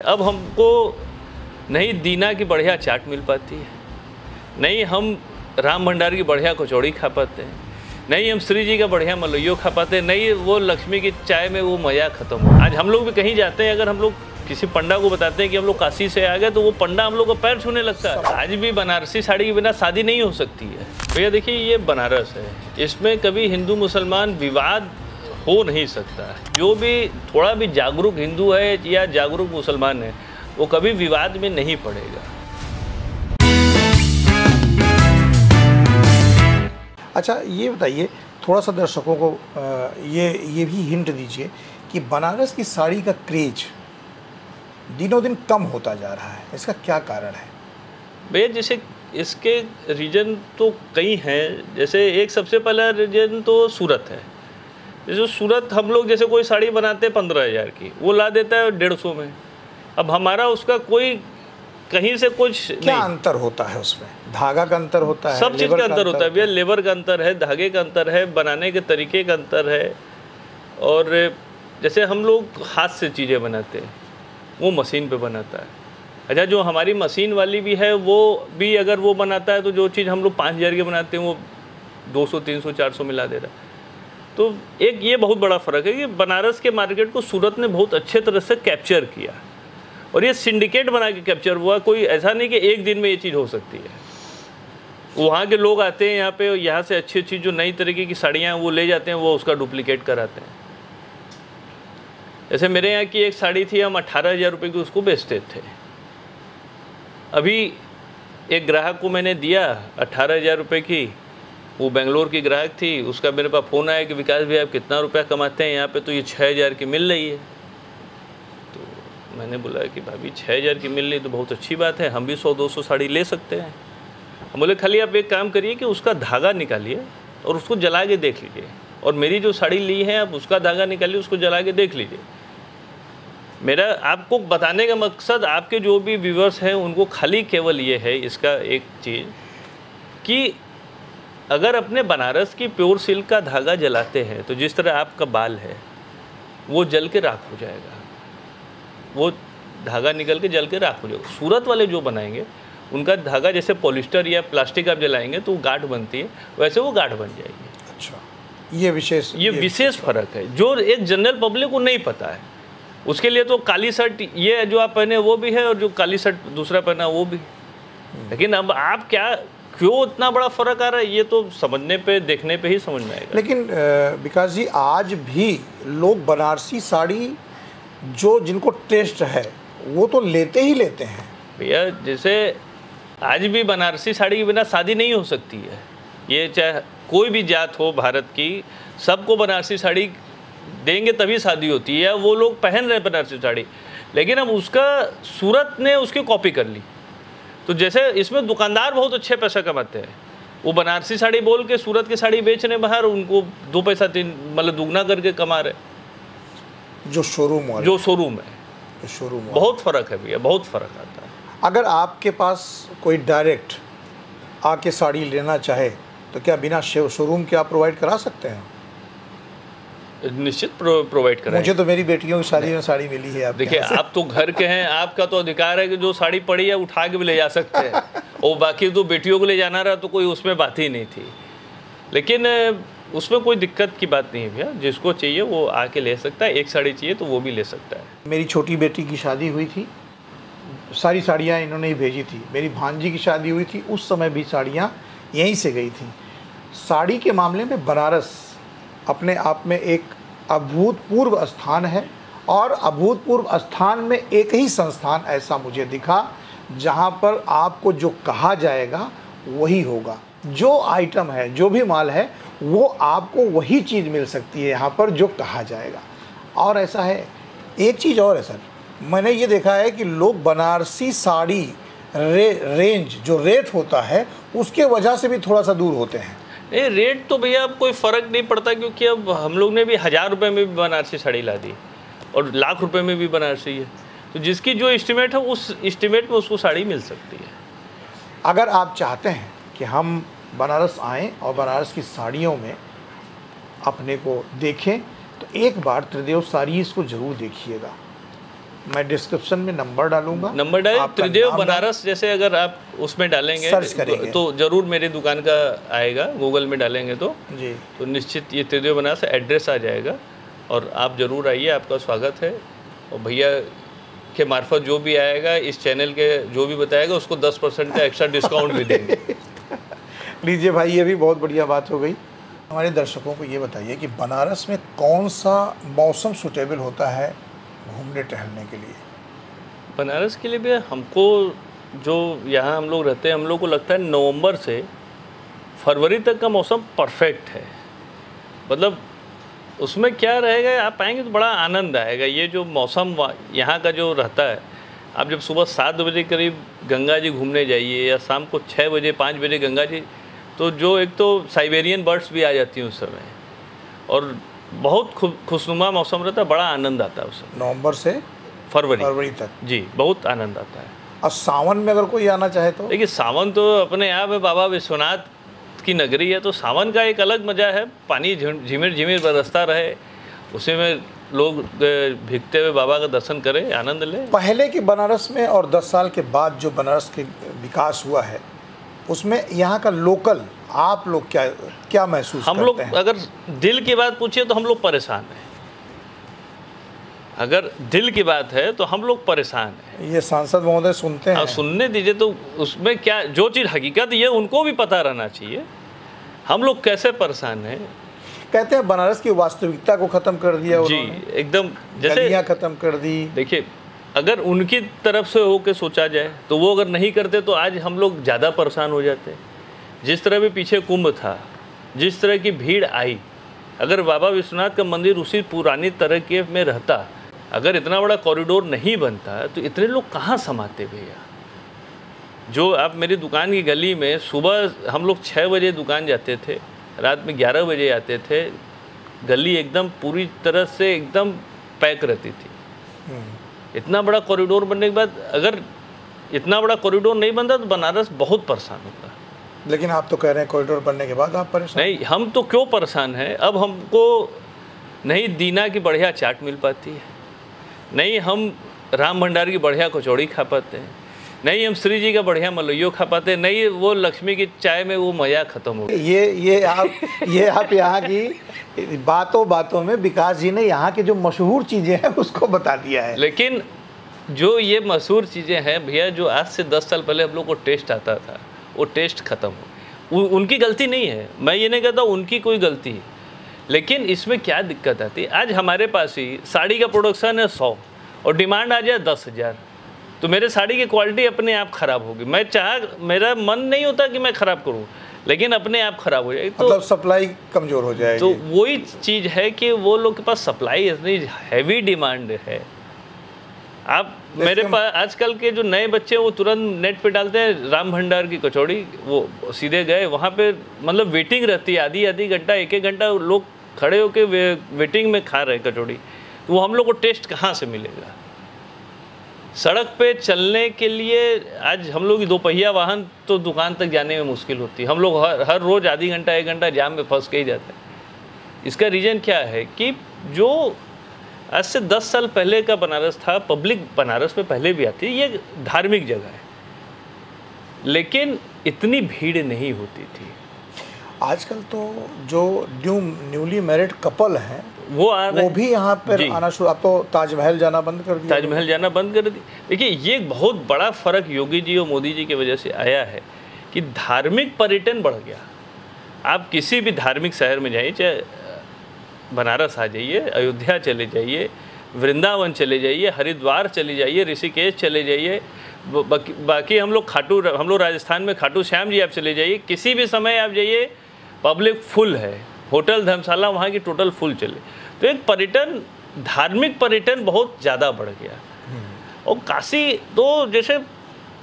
अब हमको नहीं दीना की बढ़िया चाट मिल पाती है, नहीं हम राम भंडार की बढ़िया कचौड़ी खा पाते हैं, नहीं हम श्री जी का बढ़िया मलइयो खा पाते हैं, नहीं वो लक्ष्मी की चाय में वो मज़ा ख़त्म हो। आज हम लोग भी कहीं जाते हैं, अगर हम लोग किसी पंडा को बताते हैं कि हम लोग काशी से आ गए, तो वो पंडा हम लोग को पैर छूने लगता है। आज भी बनारसी साड़ी के बिना शादी नहीं हो सकती है। भैया देखिए, ये बनारस है, इसमें कभी हिंदू मुसलमान विवाद हो नहीं सकता। जो भी थोड़ा भी जागरूक हिंदू है या जागरूक मुसलमान है, वो कभी विवाद में नहीं पड़ेगा। अच्छा, ये बताइए थोड़ा सा दर्शकों को ये भी हिंट दीजिए कि बनारस की साड़ी का क्रेज दिनों दिन कम होता जा रहा है, इसका क्या कारण है? भैया जैसे इसके रीजन तो कई हैं। जैसे एक सबसे पहला रीजन तो सूरत है। जैसे सूरत हम लोग जैसे कोई साड़ी बनाते हैं 15,000 की, वो ला देता है 150 में। अब हमारा उसका कोई कहीं से कुछ क्या नहीं। अंतर होता है उसमें? धागा का अंतर होता है, सब चीज़ का अंतर होता है भैया। लेबर का अंतर है, धागे का अंतर है, बनाने के तरीके का अंतर है। और जैसे हम लोग हाथ से चीज़ें बनाते हैं, वो मशीन पे बनाता है। अच्छा, जो हमारी मशीन वाली भी है, वो भी अगर वो बनाता है, तो जो चीज़ हम लोग 5,000 की बनाते हैं, वो 200, 300, 400 मिला दे रहा है। तो एक ये बहुत बड़ा फ़र्क है कि बनारस के मार्केट को सूरत ने बहुत अच्छे तरह से कैप्चर किया, और ये सिंडिकेट बना के कैप्चर हुआ। कोई ऐसा नहीं कि एक दिन में ये चीज़ हो सकती है। वहाँ के लोग आते हैं यहाँ पे, यहाँ से अच्छी अच्छी जो नई तरीके की साड़ियाँ वो ले जाते हैं, वो उसका डुप्लीकेट कराते हैं। जैसे मेरे यहाँ की एक साड़ी थी, हम 18,000 रुपये की उसको बेचते थे। अभी एक ग्राहक को मैंने दिया 18,000 रुपये की, वो बेंगलोर की ग्राहक थी। उसका मेरे पास फ़ोन आया कि विकास भैया आप कितना रुपया कमाते हैं यहाँ पे? तो ये 6,000 की मिल रही है। तो मैंने बोला कि भाभी 6,000 की मिल रही तो बहुत अच्छी बात है, हम भी 100-200 साड़ी ले सकते हैं। हम बोले खाली आप एक काम करिए कि उसका धागा निकालिए और उसको जला के देख लीजिए, और मेरी जो साड़ी ली है आप उसका धागा निकालिए, उसको जला के देख लीजिए। मेरा आपको बताने का मकसद, आपके जो भी व्यूअर्स हैं उनको खाली केवल ये है, इसका एक चीज़ कि अगर अपने बनारस की प्योर सिल्क का धागा जलाते हैं, तो जिस तरह आपका बाल है वो जल के राख हो जाएगा, वो धागा निकल के जल के राख हो जाएगा। सूरत वाले जो बनाएंगे उनका धागा जैसे पॉलिस्टर या प्लास्टिक आप जलाएंगे तो गांठ बनती है, वैसे वो गांठ बन जाएगी। अच्छा, ये विशेष फ़र्क है जो एक जनरल पब्लिक को नहीं पता है। उसके लिए तो काली शर्ट ये जो आप पहने वो भी है, और जो काली शर्ट दूसरा पहना वो भी। लेकिन अब आप क्यों इतना बड़ा फ़र्क आ रहा है, ये तो समझने पे, देखने पे ही समझ में आएगा। लेकिन विकास जी, आज भी लोग बनारसी साड़ी जिनको टेस्ट है वो तो लेते ही लेते हैं भैया। जैसे आज भी बनारसी साड़ी के बिना शादी नहीं हो सकती है। ये चाहे कोई भी जात हो भारत की, सबको बनारसी साड़ी देंगे तभी शादी होती है। वो लोग पहन रहे हैं बनारसी साड़ी, लेकिन अब उसका सूरत ने उसकी कॉपी कर ली। तो जैसे इसमें दुकानदार बहुत अच्छे पैसा कमाते हैं, वो बनारसी साड़ी बोल के सूरत की साड़ी बेच रहे बाहर, उनको 2 पैसा 3 मतलब दुगना करके कमा रहे। जो शोरूम है, बहुत फ़र्क है भैया, बहुत फ़र्क आता है। अगर आपके पास कोई डायरेक्ट आके साड़ी लेना चाहे तो क्या बिना शोरूम के आप प्रोवाइड करा सकते हैं? निश्चित प्रोवाइड करें। मुझे तो मेरी बेटियों की शादी में साड़ी मिली है। देखिए, आप तो घर के हैं, आपका तो अधिकार है कि जो साड़ी पड़ी है उठा के भी ले जा सकते हैं। और बाकी तो बेटियों को ले जाना रहा तो कोई उसमें बात ही नहीं थी। लेकिन उसमें कोई दिक्कत की बात नहीं है भैया, जिसको चाहिए वो आके ले सकता है। एक साड़ी चाहिए तो वो भी ले सकता है। मेरी छोटी बेटी की शादी हुई थी, सारी साड़ियाँ इन्होंने ही भेजी थी। मेरी भांजी की शादी हुई थी, उस समय भी साड़ियाँ यहीं से गई थी। साड़ी के मामले में बनारस अपने आप में एक अभूतपूर्व स्थान है, और अभूतपूर्व स्थान में एक ही संस्थान ऐसा मुझे दिखा जहाँ पर आपको जो कहा जाएगा वही होगा। जो आइटम है, जो भी माल है, वो आपको वही चीज़ मिल सकती है यहाँ पर जो कहा जाएगा। और ऐसा है, एक चीज़ और है सर, मैंने ये देखा है कि लोग बनारसी साड़ी रेंज जो रेट होता है उसके वजह से भी थोड़ा सा दूर होते हैं। नहीं, रेट तो भैया अब कोई फ़र्क नहीं पड़ता, क्योंकि अब हम लोग ने भी 1,000 रुपये में भी बनारसी साड़ी ला दी, और लाख रुपए में भी बनारसी है। तो जिसकी जो एस्टिमेट है, उस एस्टिमेट में उसको साड़ी मिल सकती है। अगर आप चाहते हैं कि हम बनारस आएँ और बनारस की साड़ियों में अपने को देखें, तो एक बार त्रिदेव साड़ीज़ को ज़रूर देखिएगा। मैं डिस्क्रिप्शन में नंबर डालूंगा, नंबर डालें, आपका त्रिदेव नाम बनारस जैसे अगर आप उसमें डालेंगे सर्च करेंगे तो जरूर मेरी दुकान का आएगा, गूगल में डालेंगे तो जी। निश्चित ये त्रिदेव बनारस एड्रेस आ जाएगा और आप जरूर आइए, आपका स्वागत है। और भैया के मार्फत जो भी आएगा, इस चैनल के जो भी बताएगा उसको 10% का एक्स्ट्रा डिस्काउंट भी देंगे। लीजिए भाई, ये भी बहुत बढ़िया बात हो गई। हमारे दर्शकों को ये बताइए कि बनारस में कौन सा मौसम सूटेबल होता है घूमने टहलने के लिए? बनारस के लिए भी हमको, जो यहाँ हम लोग रहते हैं, हम लोग को लगता है नवंबर से फरवरी तक का मौसम परफेक्ट है। मतलब उसमें क्या रहेगा, आप आएंगे तो बड़ा आनंद आएगा। ये जो मौसम यहाँ का जो रहता है, आप जब सुबह 7 बजे करीब गंगा जी घूमने जाइए या शाम को 6 बजे 5 बजे गंगा जी, तो जो एक तो साइबेरियन बर्ड्स भी आ जाती हैं उस समय, और बहुत खुशनुमा मौसम रहता है, बड़ा आनंद आता है उस समय। नवंबर से फरवरी तक जी, बहुत आनंद आता है। और सावन में अगर कोई आना चाहे तो? देखिए, सावन तो अपने आप में बाबा विश्वनाथ की नगरी है, तो सावन का एक अलग मज़ा है। पानी झिमिर झिमिर बरसता रहे, उसी में लोग भीगते हुए बाबा का दर्शन करें, आनंद लें। पहले के बनारस में और 10 साल के बाद जो बनारस के विकास हुआ है, उसमें यहाँ का लोकल आप लोग क्या महसूस करते हैं? हम लोग अगर दिल की बात पूछिए तो हम लोग परेशान हैं। अगर दिल की बात है तो हम लोग परेशान हैं। ये सांसद महोदय सुनते हैं? सुनने दीजिए, तो उसमें क्या, जो चीज़ हकीकत ये उनको भी पता रहना चाहिए। हम लोग कैसे परेशान हैं। कहते हैं बनारस की वास्तविकता को ख़त्म कर दिया जी, एकदम जैसे गलियाँ ख़त्म कर दी। देखिए, अगर उनकी तरफ से होकर सोचा जाए तो वो अगर नहीं करते तो आज हम लोग ज़्यादा परेशान हो जाते। जिस तरह भी पीछे कुंभ था, जिस तरह की भीड़ आई, अगर बाबा विश्वनाथ का मंदिर उसी पुरानी तरह के में रहता, अगर इतना बड़ा कॉरिडोर नहीं बनता तो इतने लोग कहाँ समाते भैया। जो आप मेरी दुकान की गली में सुबह हम लोग 6 बजे दुकान जाते थे, रात में 11 बजे आते थे, गली एकदम पूरी तरह से एकदम पैक रहती थी। इतना बड़ा कॉरिडोर बनने के बाद अगर इतना बड़ा कॉरिडोर नहीं बनता तो बनारस बहुत परेशान होता। लेकिन आप तो कह रहे हैं कॉरिडोर बनने के बाद आप परेशान? नहीं, हम तो क्यों परेशान हैं। अब हमको नहीं दीना की बढ़िया चाट मिल पाती है, नहीं हम राम भंडार की बढ़िया कचौड़ी खा पाते हैं, नहीं हम श्री जी का बढ़िया मलइयो खा पाते हैं, नहीं वो लक्ष्मी की चाय में वो मज़ा ख़त्म हो गया। ये आप यहाँ की बातों में विकास जी ने यहाँ की जो मशहूर चीज़ें हैं उसको बता दिया है। लेकिन जो ये मशहूर चीज़ें हैं भैया, जो आज से 10 साल पहले हम लोग को टेस्ट आता था, वो टेस्ट ख़त्म हो। उनकी गलती नहीं है, मैं ये नहीं कहता उनकी कोई गलती है, लेकिन इसमें क्या दिक्कत आती है। आज हमारे पास ही साड़ी का प्रोडक्शन है 100 और डिमांड आ जाए 10,000, तो मेरे साड़ी की क्वालिटी अपने आप ख़राब होगी। मेरा मन नहीं होता कि मैं ख़राब करूं, लेकिन अपने आप ख़राब हो जाएगी। तो मतलब सप्लाई कमज़ोर हो जाएगी। तो वही चीज़ है कि वो लोग के पास सप्लाई इतनी हैवी डिमांड है। आप मेरे पास आजकल के जो नए बच्चे वो तुरंत नेट पे डालते हैं राम भंडार की कचौड़ी, वो सीधे गए वहाँ पे, मतलब वेटिंग रहती है आधी घंटा 1-1 घंटा लोग खड़े होकर वेटिंग में खा रहे कचौड़ी, तो वो हम लोग को टेस्ट कहाँ से मिलेगा। सड़क पे चलने के लिए आज हम लोग की 2 पहिया वाहन तो दुकान तक जाने में मुश्किल होती है। हम लोग हर रोज़ आधी घंटा 1 घंटा जाम में फंस के ही जाते हैं। इसका रीज़न क्या है कि जो आज से 10 साल पहले का बनारस था, पब्लिक बनारस में पहले भी आती है, ये धार्मिक जगह है, लेकिन इतनी भीड़ नहीं होती थी। आजकल तो जो न्यूली मैरिड कपल हैं वो भी यहाँ पर आना शुरू। आप तो ताजमहल जाना बंद कर दिया। ताजमहल जाना बंद कर दी। देखिए, ये बहुत बड़ा फ़र्क योगी जी और मोदी जी की वजह से आया है कि धार्मिक पर्यटन बढ़ गया। आप किसी भी धार्मिक शहर में जाइए, चाहे बनारस आ जाइए, अयोध्या चले जाइए, वृंदावन चले जाइए, हरिद्वार चले जाइए, ऋषिकेश चले जाइए, बाकी हम लोग राजस्थान में खाटू श्याम जी आप चले जाइए, किसी भी समय आप जाइए पब्लिक फुल है। होटल धर्मशाला वहाँ की टोटल फुल चले। तो एक पर्यटन, धार्मिक पर्यटन बहुत ज़्यादा बढ़ गया। और काशी तो जैसे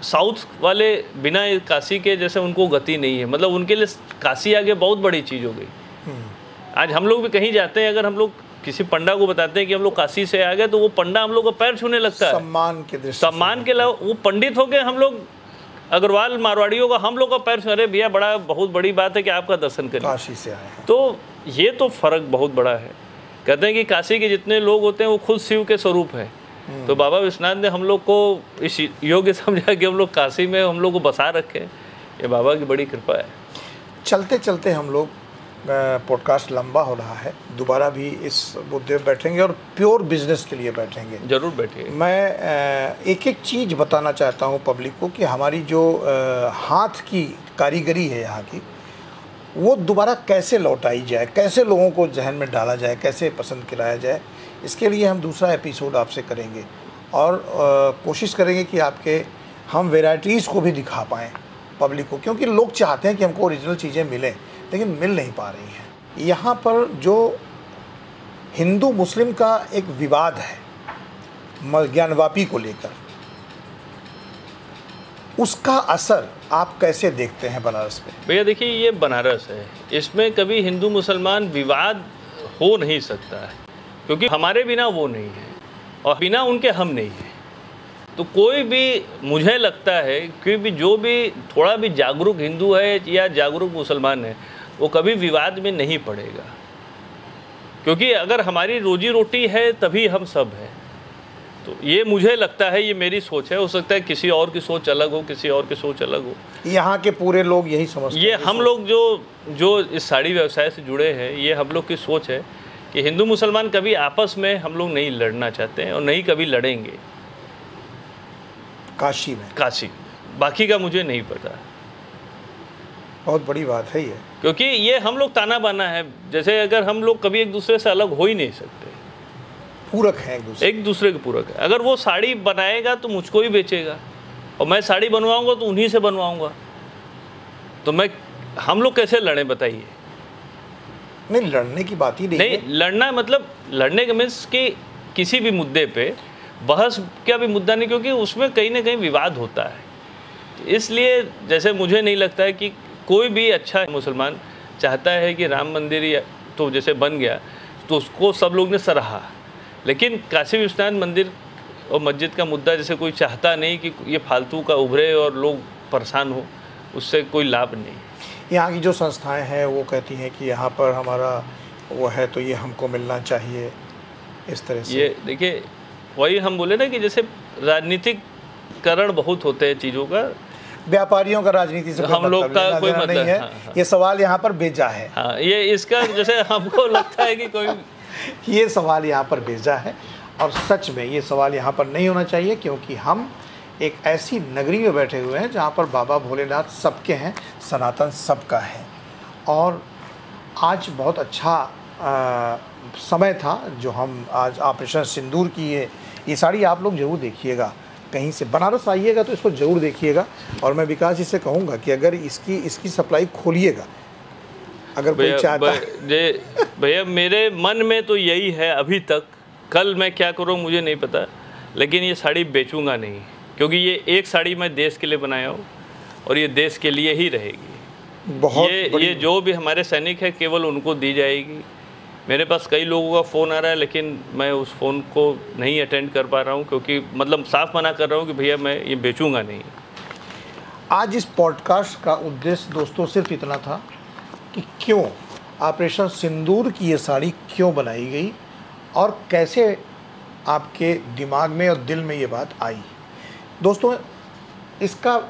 साउथ वाले बिना काशी के जैसे उनको गति नहीं है, मतलब उनके लिए काशी आगे बहुत बड़ी चीज़ हो गई। आज हम लोग भी कहीं जाते हैं, अगर हम लोग किसी पंडा को बताते हैं कि हम लोग काशी से आ गए, तो वो पंडा हम लोग को पैर छूने लगता है सम्मान के दृष्टि, सम्मान के अलावा वो पंडित हो गए, हम लोग अग्रवाल मारवाड़ियों का हम लोग का पैर, अरे भैया बहुत बड़ी बात है कि आपका दर्शन करें, काशी से आए हैं। तो ये तो फ़र्क बहुत बड़ा है। कहते हैं कि काशी के जितने लोग होते हैं वो खुद शिव के स्वरूप है, तो बाबा विश्वनाथ ने हम लोग को इस योग्य समझा कि हम लोग काशी में हम लोग को बसा रखे। ये बाबा की बड़ी कृपा है। चलते चलते हम लोग पॉडकास्ट लंबा हो रहा है, दोबारा भी इस मुद्दे पर बैठेंगे और प्योर बिजनेस के लिए बैठेंगे। जरूर बैठिए। मैं एक एक चीज़ बताना चाहता हूँ पब्लिक को कि हमारी जो हाथ की कारीगरी है यहाँ की, वो दोबारा कैसे लौटाई जाए, कैसे लोगों को जहन में डाला जाए, कैसे पसंद कराया जाए। इसके लिए हम दूसरा एपिसोड आपसे करेंगे और कोशिश करेंगे कि आपके हम वेराइटीज़ को भी दिखा पाएँ पब्लिक को, क्योंकि लोग चाहते हैं कि हमको ओरिजिनल चीज़ें मिलें लेकिन मिल नहीं पा रही हैं। यहाँ पर जो हिंदू मुस्लिम का एक विवाद है ज्ञानवापी को लेकर, उसका असर आप कैसे देखते हैं बनारस में? भैया देखिए, ये बनारस है, इसमें कभी हिंदू मुसलमान विवाद हो नहीं सकता है, क्योंकि हमारे बिना वो नहीं है और बिना उनके हम नहीं हैं। तो कोई भी, मुझे लगता है कि भी जो भी थोड़ा भी जागरूक हिंदू है या जागरूक मुसलमान है, वो कभी विवाद में नहीं पड़ेगा, क्योंकि अगर हमारी रोजी रोटी है तभी हम सब हैं। तो ये मुझे लगता है, ये मेरी सोच है। हो सकता है किसी और की सोच अलग हो, किसी और की सोच अलग हो। यहाँ के पूरे लोग यही समझते हैं। ये हम लोग जो इस साड़ी व्यवसाय से जुड़े हैं, ये हम लोग की सोच है कि हिंदू मुसलमान कभी आपस में हम लोग नहीं लड़ना चाहते हैं और नहीं कभी लड़ेंगे। काशी, बाकी का मुझे नहीं पता। बहुत बड़ी बात है ये, क्योंकि ये हम लोग ताना बाना है। जैसे अगर हम लोग कभी एक दूसरे से अलग हो ही नहीं सकते, पूरक है एक दूसरे के पूरक है। अगर वो साड़ी बनाएगा तो मुझको ही बेचेगा और मैं साड़ी बनवाऊंगा तो उन्हीं से बनवाऊंगा, तो हम लोग कैसे लड़े बताइए? नहीं, लड़ने की बात ही नहीं है। लड़ना मतलब लड़ने के मीन्स कि किसी भी मुद्दे पे बहस का भी मुद्दा नहीं, क्योंकि उसमें कहीं ना कहीं विवाद होता है। इसलिए जैसे मुझे नहीं लगता है कि कोई भी अच्छा मुसलमान चाहता है कि राम मंदिर तो जैसे बन गया तो उसको सब लोग ने सराहा, लेकिन काशी विश्वनाथ मंदिर और मस्जिद का मुद्दा जैसे कोई चाहता नहीं कि ये फालतू का उभरे और लोग परेशान हो, उससे कोई लाभ नहीं। यहाँ की जो संस्थाएं हैं वो कहती हैं कि यहाँ पर हमारा वो है तो ये हमको मिलना चाहिए, इस तरह से। ये देखिए, वही हम बोले ना कि जैसे राजनीतिकरण बहुत होते हैं चीज़ों का, व्यापारियों का राजनीति से हम लोग का कोई मतलब नहीं है। हाँ। ये सवाल यहाँ पर भेजा है। हाँ, ये इसका जैसे हमको लगता है कि कोई ये सवाल यहाँ पर भेजा है और सच में ये सवाल यहाँ पर नहीं होना चाहिए, क्योंकि हम एक ऐसी नगरी में बैठे हुए हैं जहाँ पर बाबा भोलेनाथ सबके हैं, सनातन सबका है। और आज बहुत अच्छा समय था जो हम आज ऑपरेशन सिंदूर की ये साड़ी आप लोग ज़रूर देखिएगा, कहीं से बनारस आइएगा तो इसको ज़रूर देखिएगा। और मैं विकास जी से कहूँगा कि अगर इसकी सप्लाई खोलिएगा, अगर कोई चाहता है। भैया मेरे मन में तो यही है अभी तक, कल मैं क्या करूँ मुझे नहीं पता, लेकिन ये साड़ी बेचूंगा नहीं, क्योंकि ये एक साड़ी मैं देश के लिए बनाया हूँ और ये देश के लिए ही रहेगी। बहुत ये जो भी हमारे सैनिक है केवल उनको दी जाएगी। मेरे पास कई लोगों का फ़ोन आ रहा है, लेकिन मैं उस फ़ोन को नहीं अटेंड कर पा रहा हूँ, क्योंकि मतलब साफ मना कर रहा हूँ कि भैया मैं ये बेचूंगा नहीं। आज इस पॉडकास्ट का उद्देश्य दोस्तों सिर्फ इतना था कि क्यों ऑपरेशन सिंदूर की ये साड़ी क्यों बनाई गई और कैसे आपके दिमाग में और दिल में ये बात आई। दोस्तों, इसका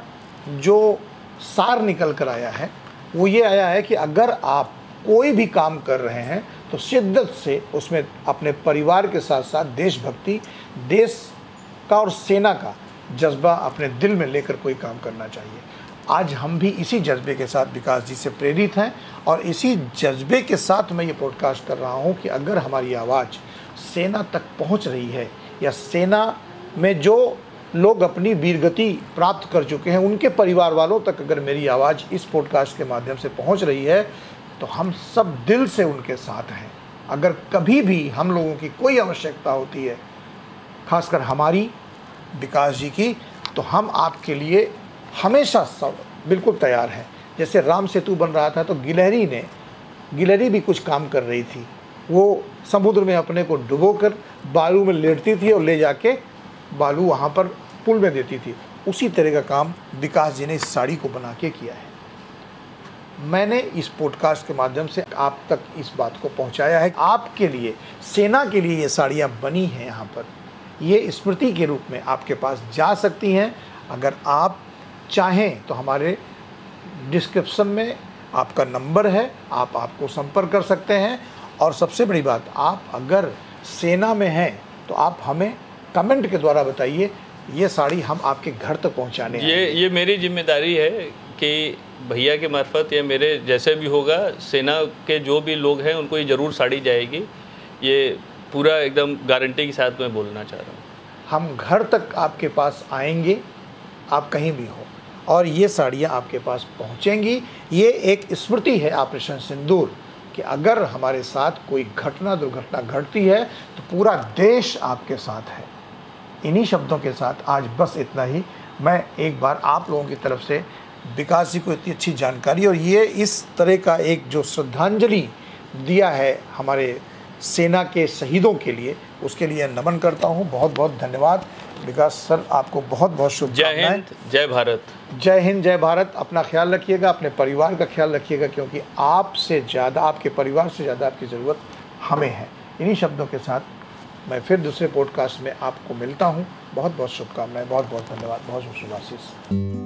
जो सार निकल कर आया है वो ये आया है कि अगर आप कोई भी काम कर रहे हैं तो शिद्दत से उसमें अपने परिवार के साथ साथ देशभक्ति, देश का और सेना का जज्बा अपने दिल में लेकर कोई काम करना चाहिए। आज हम भी इसी जज्बे के साथ विकास जी से प्रेरित हैं और इसी जज्बे के साथ मैं ये पॉडकास्ट कर रहा हूँ कि अगर हमारी आवाज़ सेना तक पहुँच रही है या सेना में जो लोग अपनी वीरगति प्राप्त कर चुके हैं उनके परिवार वालों तक अगर मेरी आवाज़ इस पॉडकास्ट के माध्यम से पहुँच रही है तो हम सब दिल से उनके साथ हैं। अगर कभी भी हम लोगों की कोई आवश्यकता होती है, खासकर हमारी विकास जी की, तो हम आपके लिए हमेशा सब बिल्कुल तैयार हैं। जैसे राम सेतु बन रहा था तो गिलहरी भी कुछ काम कर रही थी, वो समुद्र में अपने को डुबोकर बालू में लेटती थी और ले जाके बालू वहाँ पर पुल में देती थी। उसी तरह का काम विकास जी ने इस साड़ी को बना के किया है। मैंने इस पॉडकास्ट के माध्यम से आप तक इस बात को पहुंचाया है। आपके लिए, सेना के लिए ये साड़ियाँ बनी हैं यहाँ पर, ये स्मृति के रूप में आपके पास जा सकती हैं। अगर आप चाहें तो हमारे डिस्क्रिप्शन में आपका नंबर है, आप आपको संपर्क कर सकते हैं। और सबसे बड़ी बात, आप अगर सेना में हैं तो आप हमें कमेंट के द्वारा बताइए, ये साड़ी हम आपके घर तक पहुंचाने ये मेरी जिम्मेदारी है कि भैया के मार्फत या मेरे जैसे भी होगा, सेना के जो भी लोग हैं उनको ये ज़रूर साड़ी जाएगी। ये पूरा एकदम गारंटी के साथ मैं बोलना चाह रहा हूँ। हम घर तक आपके पास आएंगे, आप कहीं भी हो, और ये साड़ियाँ आपके पास पहुँचेंगी। ये एक स्मृति है ऑपरेशन सिंदूर कि अगर हमारे साथ कोई दुर्घटना घटती है तो पूरा देश आपके साथ है। इन्हीं शब्दों के साथ आज बस इतना ही। मैं एक बार आप लोगों की तरफ से विकास जी को इतनी अच्छी जानकारी और ये इस तरह का एक जो श्रद्धांजलि दिया है हमारे सेना के शहीदों के लिए, उसके लिए नमन करता हूँ। बहुत बहुत धन्यवाद विकास सर, आपको बहुत बहुत शुभकामनाएं। जय हिंद, जय भारत। जय हिंद, जय भारत। अपना ख्याल रखिएगा, अपने परिवार का ख्याल रखिएगा, क्योंकि आपसे ज़्यादा, आपके परिवार से ज़्यादा आपकी ज़रूरत हमें है। इन्हीं शब्दों के साथ मैं फिर दूसरे पॉडकास्ट में आपको मिलता हूँ। बहुत बहुत शुभकामनाएं, बहुत बहुत धन्यवाद, बहुत बहुत शुभ आशीष।